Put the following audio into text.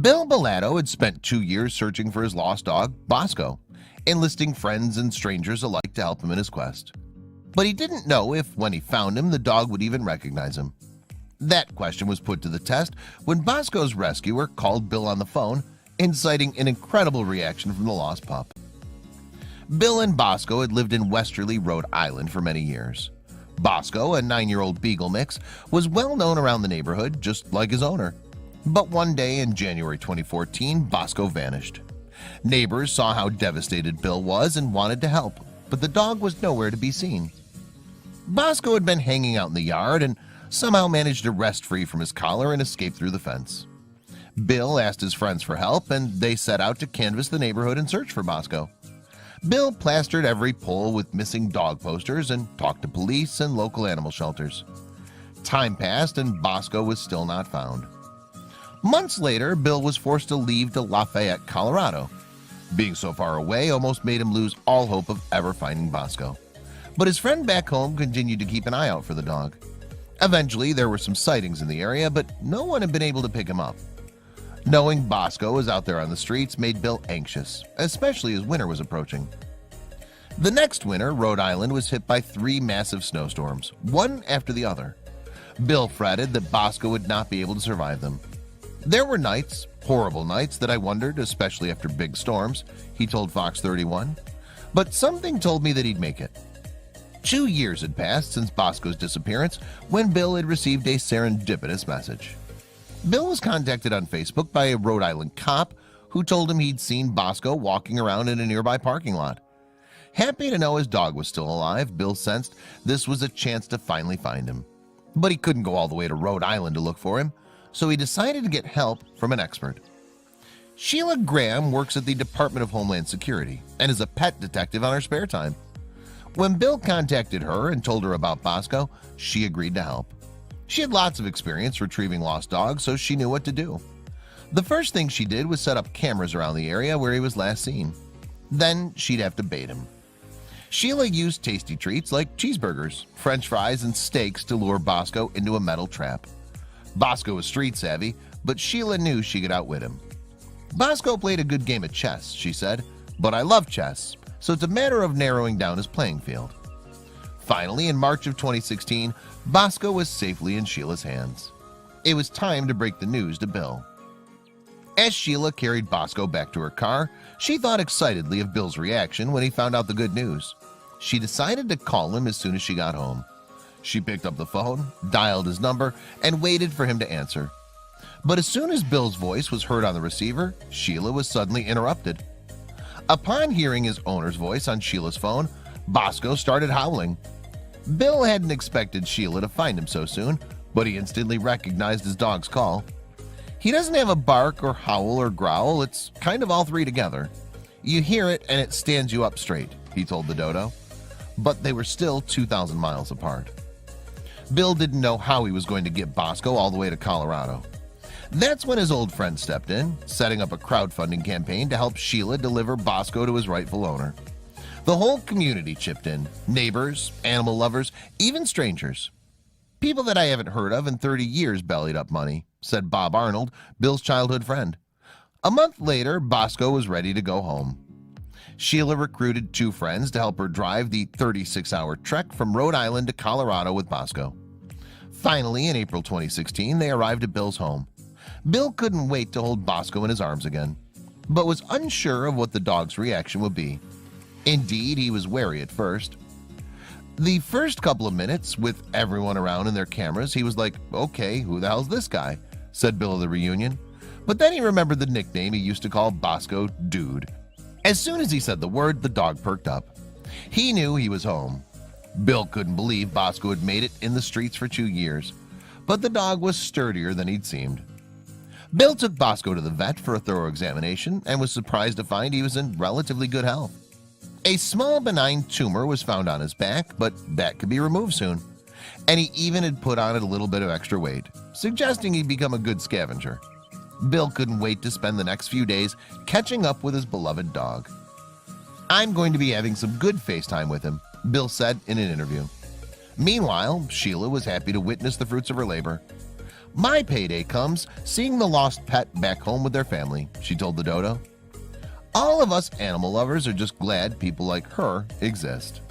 Bill Bellato had spent 2 years searching for his lost dog, Bosco, enlisting friends and strangers alike to help him in his quest. But he didn't know if, when he found him, the dog would even recognize him. That question was put to the test when Bosco's rescuer called Bill on the phone, inciting an incredible reaction from the lost pup. Bill and Bosco had lived in Westerly, Rhode Island for many years. Bosco, a 9-year-old beagle mix, was well known around the neighborhood, just like his owner. But one day in January 2014, Bosco vanished. Neighbors saw how devastated Bill was and wanted to help, but the dog was nowhere to be seen. Bosco had been hanging out in the yard and somehow managed to wrest free from his collar and escape through the fence. Bill asked his friends for help, and they set out to canvass the neighborhood and search for Bosco. Bill plastered every pole with missing dog posters and talked to police and local animal shelters. Time passed and Bosco was still not found. Months later, Bill was forced to leave to Lafayette, Colorado. Being so far away almost made him lose all hope of ever finding Bosco. But his friend back home continued to keep an eye out for the dog. Eventually, there were some sightings in the area, but no one had been able to pick him up. Knowing Bosco was out there on the streets made Bill anxious, especially as winter was approaching. The next winter, Rhode Island was hit by 3 massive snowstorms, one after the other. Bill fretted that Bosco would not be able to survive them. There were nights, horrible nights, that I wondered, especially after big storms, he told Fox 31. But something told me that he'd make it. 2 years had passed since Bosco's disappearance when Bill had received a serendipitous message. Bill was contacted on Facebook by a Rhode Island cop who told him he'd seen Bosco walking around in a nearby parking lot. Happy to know his dog was still alive, Bill sensed this was a chance to finally find him. But he couldn't go all the way to Rhode Island to look for him, so he decided to get help from an expert. Sheila Graham works at the Department of Homeland Security and is a pet detective on her spare time. When Bill contacted her and told her about Bosco, she agreed to help. She had lots of experience retrieving lost dogs, so she knew what to do. The first thing she did was set up cameras around the area where he was last seen. Then she'd have to bait him. Sheila used tasty treats like cheeseburgers, French fries, and steaks to lure Bosco into a metal trap. Bosco was street savvy, but Sheila knew she could outwit him. Bosco played a good game of chess, she said, but I love chess, so it's a matter of narrowing down his playing field. Finally, in March of 2016, Bosco was safely in Sheila's hands. It was time to break the news to Bill. As Sheila carried Bosco back to her car, she thought excitedly of Bill's reaction when he found out the good news. She decided to call him as soon as she got home. She picked up the phone, dialed his number, and waited for him to answer. But as soon as Bill's voice was heard on the receiver, Sheila was suddenly interrupted. Upon hearing his owner's voice on Sheila's phone, Bosco started howling. Bill hadn't expected Sheila to find him so soon, but he instantly recognized his dog's call. He doesn't have a bark or howl or growl, it's kind of all three together. You hear it and it stands you up straight, he told the dodo. But they were still 2,000 miles apart. Bill didn't know how he was going to get Bosco all the way to Colorado. That's when his old friend stepped in, setting up a crowdfunding campaign to help Sheila deliver Bosco to his rightful owner. The whole community chipped in, neighbors, animal lovers, even strangers. People that I haven't heard of in 30 years bellied up money, said Bob Arnold, Bill's childhood friend. A month later, Bosco was ready to go home. Sheila recruited 2 friends to help her drive the 36-hour trek from Rhode Island to Colorado with Bosco. Finally, in April 2016, they arrived at Bill's home. Bill couldn't wait to hold Bosco in his arms again, but was unsure of what the dog's reaction would be. Indeed, he was wary at first. The first couple of minutes, with everyone around in their cameras, he was like, "Okay, who the hell's this guy?" said Bill at the reunion. But then he remembered the nickname he used to call Bosco, Dude. As soon as he said the word, the dog perked up. He knew he was home. Bill couldn't believe Bosco had made it in the streets for 2 years, but the dog was sturdier than he'd seemed. Bill took Bosco to the vet for a thorough examination and was surprised to find he was in relatively good health. A small benign tumor was found on his back, but that could be removed soon. And he even had put on a little bit of extra weight, suggesting he'd become a good scavenger. Bill couldn't wait to spend the next few days catching up with his beloved dog. "I'm going to be having some good FaceTime with him," Bill said in an interview. Meanwhile, Sheila was happy to witness the fruits of her labor. My payday comes seeing the lost pet back home with their family, she told the dodo. All of us animal lovers are just glad people like her exist.